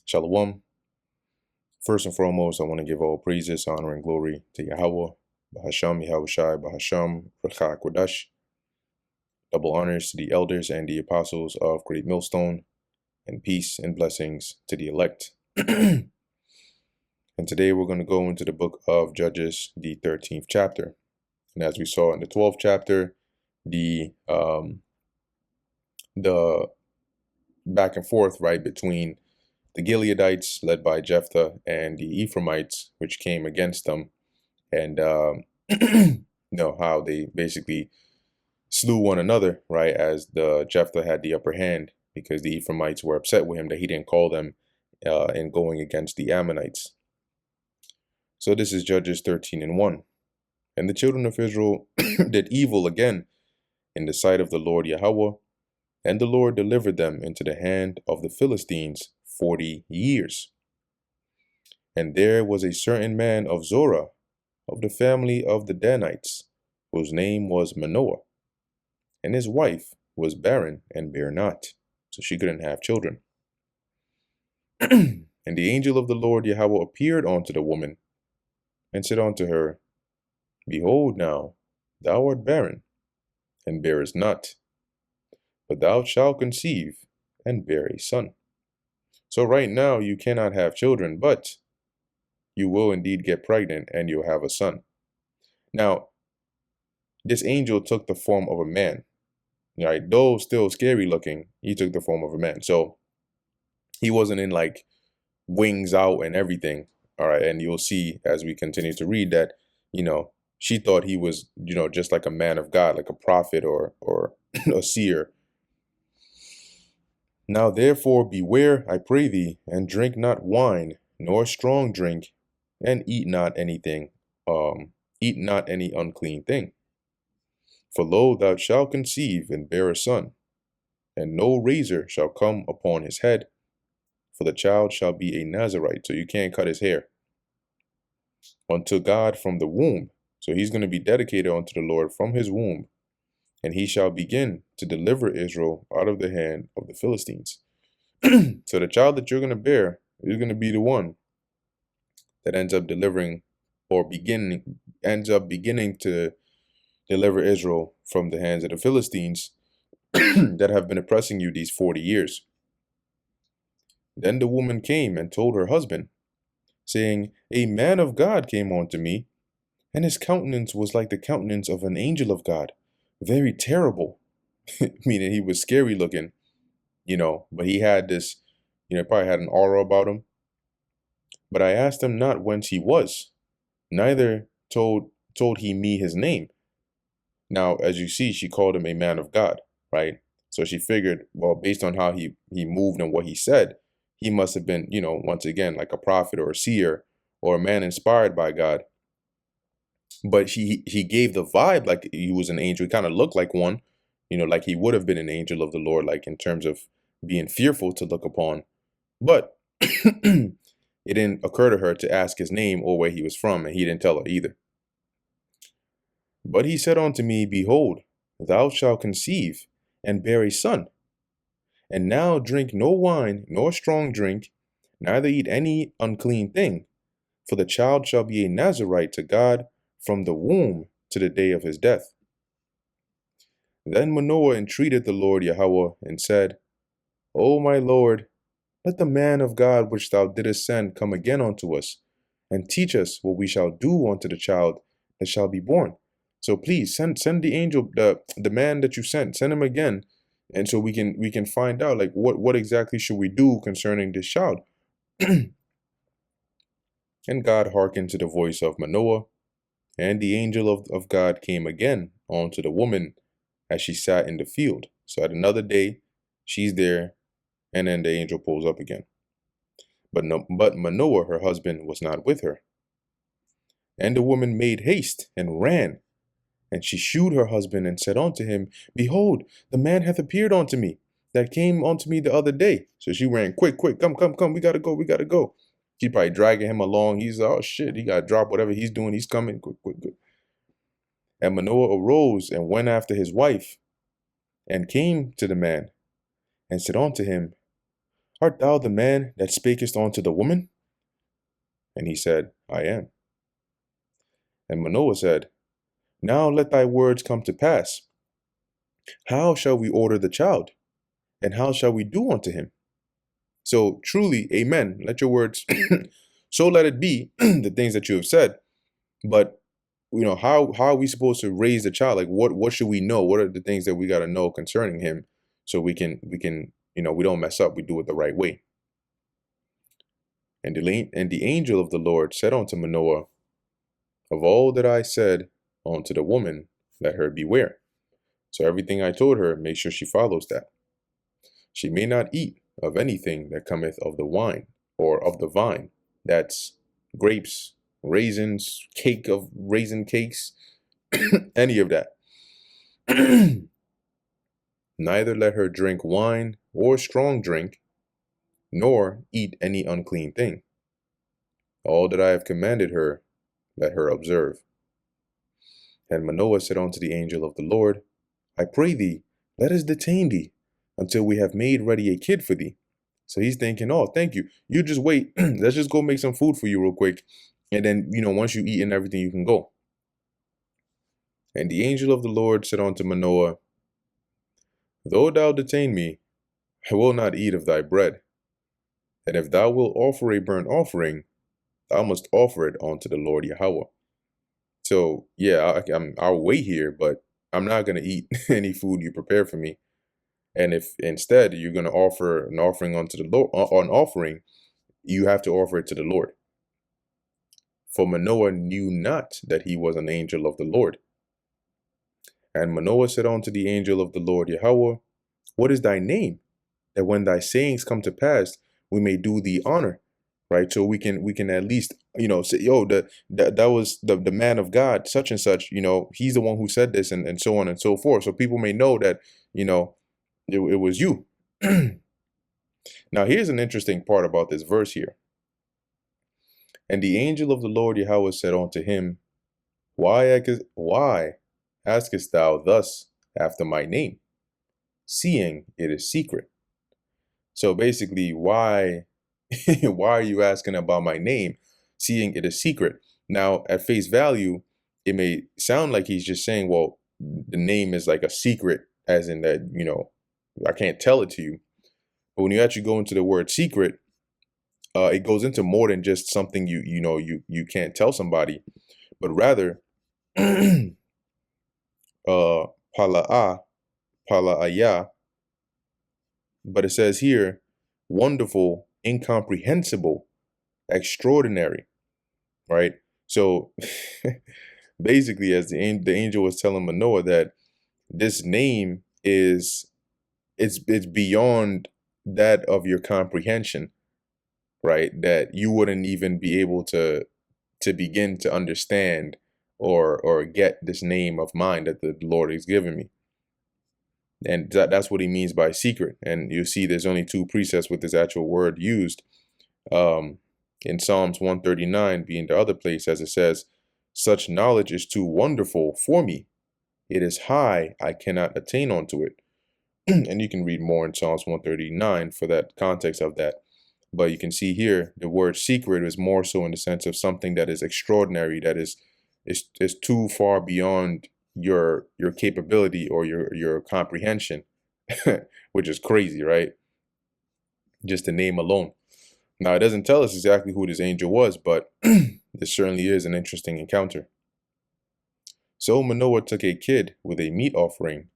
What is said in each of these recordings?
Shalom. First and foremost, I want to give all praises, honor, and glory to Yahweh, Bahasham, Yahushai, Bahasham, Rachak, Kodash. Double honors to the elders and the apostles of Great Millstone, and peace and blessings to the elect. And today we're going to go into the book of Judges, the 13th chapter. And as we saw in the 12th chapter, the back and forth, right, between the Gileadites, led by Jephthah, and the Ephraimites, which came against them, and how they basically slew one another, right, as the Jephthah had the upper hand, because the Ephraimites were upset with him that he didn't call them in going against the Ammonites. So this is Judges 13:1. And the children of Israel did evil again in the sight of the Lord Yahweh, and the Lord delivered them into the hand of the Philistines 40 years. And there was a certain man of Zorah, of the family of the Danites, whose name was Manoah. And his wife was barren and bare not, so she couldn't have children. And the angel of the Lord Yahweh appeared unto the woman, and said unto her, Behold now, thou art barren, and bearest not, but thou shalt conceive, and bear a son. So right now you cannot have children, but you will indeed get pregnant, and you'll have a son. Now, this angel took the form of a man, right? Though still scary looking, he took the form of a man. So he wasn't in like wings out and everything. All right. And you'll see as we continue to read that, she thought he was, just like a man of God, like a prophet or a seer. Now therefore beware, I pray thee, and drink not wine, nor strong drink, and eat not anything, eat not any unclean thing. For lo, thou shalt conceive and bear a son, and no razor shall come upon his head, for the child shall be a Nazarite. So you can't cut his hair. Unto God from the womb. So he's going to be dedicated unto the Lord from his womb. And he shall begin to deliver Israel out of the hand of the Philistines. So the child that you're going to bear is going to be the one that ends up beginning to deliver Israel from the hands of the Philistines that have been oppressing you these 40 years. Then the woman came and told her husband, saying, A man of God came unto me, and his countenance was like the countenance of an angel of God, very terrible. Meaning he was scary looking, but he had this, probably had an aura about him. But I asked him not whence he was, neither told he me his name. Now, as you see, she called him a man of God, right? So she figured, well, based on how he moved and what he said, he must have been, once again, like a prophet or a seer or a man inspired by God. But he gave the vibe like he was an angel. He kind of looked like one, like he would have been an angel of the Lord, like in terms of being fearful to look upon. But it didn't occur to her to ask his name or where he was from, and he didn't tell her either. But he said unto me, Behold, thou shalt conceive, and bear a son. And now drink no wine, nor strong drink, neither eat any unclean thing, for the child shall be a Nazarite to God from the womb to the day of his death. Then Manoah entreated the Lord Yahweh, and said, O my Lord, let the man of God which thou didst send come again unto us, and teach us what we shall do unto the child that shall be born. So please send the angel, the man that you sent him again, and so we can find out like what exactly should we do concerning this child. And God hearkened to the voice of Manoah, and the angel of God came again unto the woman as she sat in the field. So at another day, she's there, and then the angel pulls up again. But Manoah, her husband, was not with her. And the woman made haste and ran. And she shewed her husband and said unto him, Behold, the man hath appeared unto me, that came unto me the other day. So she ran, quick, come, we gotta go. She probably dragging him along. He's, oh shit, he gotta drop whatever he's doing. He's coming, quick. And Manoah arose and went after his wife, and came to the man, and said unto him, Art thou the man that spakest unto the woman? And he said, I am. And Manoah said, Now let thy words come to pass. How shall we order the child? And how shall we do unto him? So truly, amen. Let your words, so let it be, the things that you have said. But how are we supposed to raise the child? Like what should we know? What are the things that we got to know concerning him, so we can we don't mess up. We do it the right way. And the angel of the Lord said unto Manoah, Of all that I said unto the woman, let her beware. So everything I told her, make sure she follows that. She may not eat of anything that cometh of the wine, or of the vine. That's grapes, raisins, cake of raisin cakes, any of that. Neither let her drink wine or strong drink, nor eat any unclean thing. All that I have commanded her, let her observe. And Manoah said unto the angel of the Lord, I pray thee, let us detain thee until we have made ready a kid for thee. So he's thinking, oh, thank you. You just wait. Let's just go make some food for you real quick. And then, once you eat and everything, you can go. And the angel of the Lord said unto Manoah, Though thou detain me, I will not eat of thy bread. And if thou wilt offer a burnt offering, thou must offer it unto the Lord Yahweh. So, yeah, I'll wait here, but I'm not going to eat any food you prepare for me. And if instead you're going to offer an offering unto the Lord, an offering, you have to offer it to the Lord. For Manoah knew not that he was an angel of the Lord. And Manoah said unto the angel of the Lord Yahweh, What is thy name? That when thy sayings come to pass, we may do thee honor. Right. So we can at least, say, yo, that was the man of God, such and such, he's the one who said this, and so on and so forth. So people may know that, it was you. Now, here's an interesting part about this verse here. And the angel of the Lord Yahweh said unto him, Why askest thou thus after my name, seeing it is secret? So basically, why are you asking about my name, seeing it is secret? Now, at face value, it may sound like he's just saying, well, the name is like a secret, as in that, I can't tell it to you. But when you actually go into the word secret, it goes into more than just something you can't tell somebody, but rather pala'aya. But it says here, wonderful, incomprehensible, extraordinary, right? So basically, as the angel was telling Manoah that this name it's beyond that of your comprehension, right? That you wouldn't even be able to begin to understand or get this name of mine that the Lord has given me. And that's what he means by secret. And you see there's only two precepts with this actual word used. In Psalms 139 being the other place, as it says, such knowledge is too wonderful for me. It is high, I cannot attain unto it. And you can read more in Psalms 139 for that context of that. But you can see here the word secret is more so in the sense of something that is extraordinary, that is too far beyond your capability or your comprehension, which is crazy, right? Just the name alone. Now, it doesn't tell us exactly who this angel was, but this certainly is an interesting encounter. So Manoah took a kid with a meat offering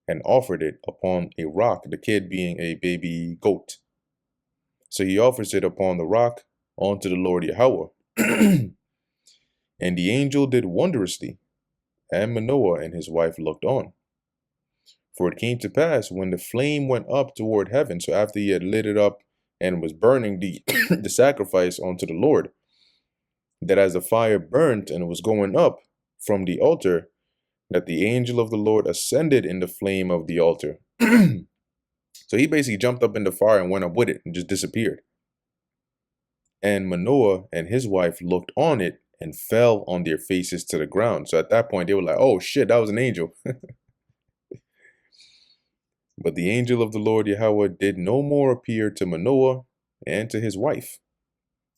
and offered it upon a rock, the kid being a baby goat. So he offers it upon the rock unto the Lord Yahweh. And the angel did wondrously, and Manoah and his wife looked on. For it came to pass when the flame went up toward heaven, so after he had lit it up and was burning the, the sacrifice unto the Lord, that as the fire burnt and was going up from the altar, that the angel of the Lord ascended in the flame of the altar. So he basically jumped up in the fire and went up with it and just disappeared. And Manoah and his wife looked on it and fell on their faces to the ground. So at that point, they were like, oh shit, that was an angel. But the angel of the Lord Yahweh did no more appear to Manoah and to his wife.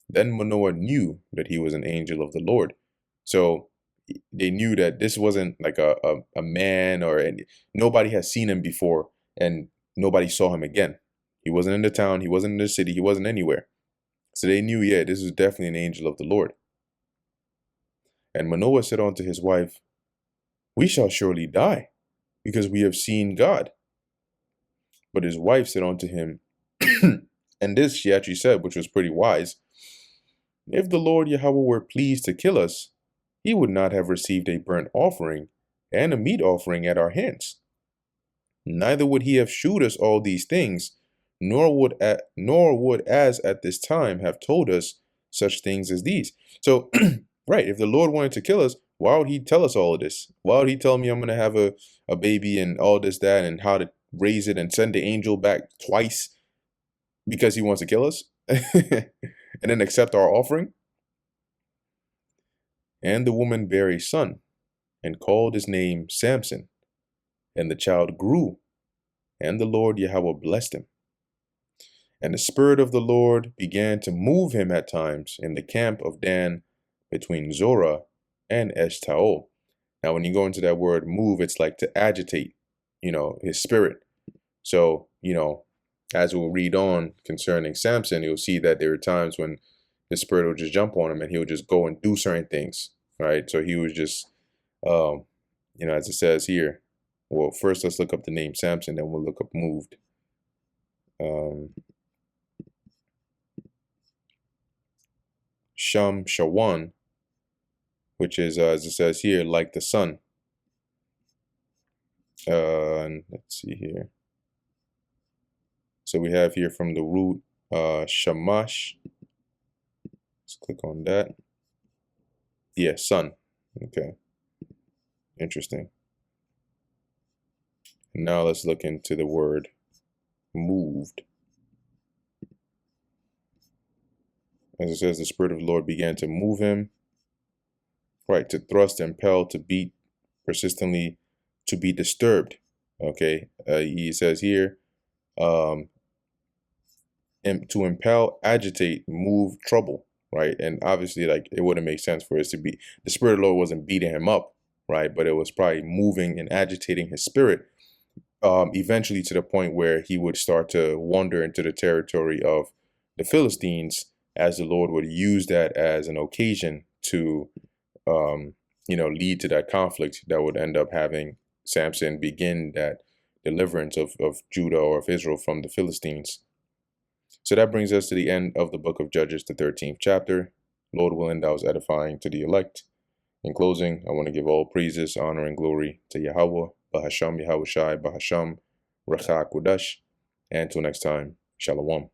Then Manoah knew that he was an angel of the Lord. So they knew that this wasn't like a man or nobody had seen him before, and nobody saw him again. He wasn't in the town, he wasn't in the city, he wasn't anywhere. So they knew, yeah, this is definitely an angel of the Lord. And Manoah said unto his wife, we shall surely die, because we have seen God. But his wife said unto him, and this she actually said, which was pretty wise, if the Lord Yahweh were pleased to kill us, he would not have received a burnt offering and a meat offering at our hands. Neither would he have shewed us all these things, nor would as at this time have told us such things as these. So, right, if the Lord wanted to kill us, why would he tell us all of this? Why would he tell me I'm going to have a baby and all this, that, and how to raise it and send the angel back twice because he wants to kill us and then accept our offering? And the woman bare a son and called his name Samson. And the child grew, and the Lord Yahweh blessed him. And the Spirit of the Lord began to move him at times in the camp of Dan between Zorah and Eshtaol. Now, when you go into that word move, it's like to agitate, his spirit. So, as we'll read on concerning Samson, you'll see that there were times when the Spirit would just jump on him and he would just go and do certain things, right? So he was just, as it says here, well, first let's look up the name Samson, then we'll look up moved. Shawan, which is, as it says here, like the sun. And let's see here. So we have here from the root Shamash. Let's click on that. Yeah, sun. Okay. Interesting. Now let's look into the word moved. As it says, the Spirit of the Lord began to move him, right, to thrust, impel, to beat persistently, to be disturbed. Okay, he says here, and to impel, agitate, move, trouble, right? And obviously, like, it wouldn't make sense for us to be, the Spirit of the Lord wasn't beating him up, right? But it was probably moving and agitating his spirit, eventually to the point where he would start to wander into the territory of the Philistines, as the Lord would use that as an occasion to, lead to that conflict that would end up having Samson begin that deliverance of Judah or of Israel from the Philistines. So that brings us to the end of the book of Judges, the 13th chapter. Lord willing, that was edifying to the elect. In closing, I want to give all praises, honor, and glory to Yahweh, Bahasham Yahushai, Bahasham, Recha Kudash. And until next time, Shalom.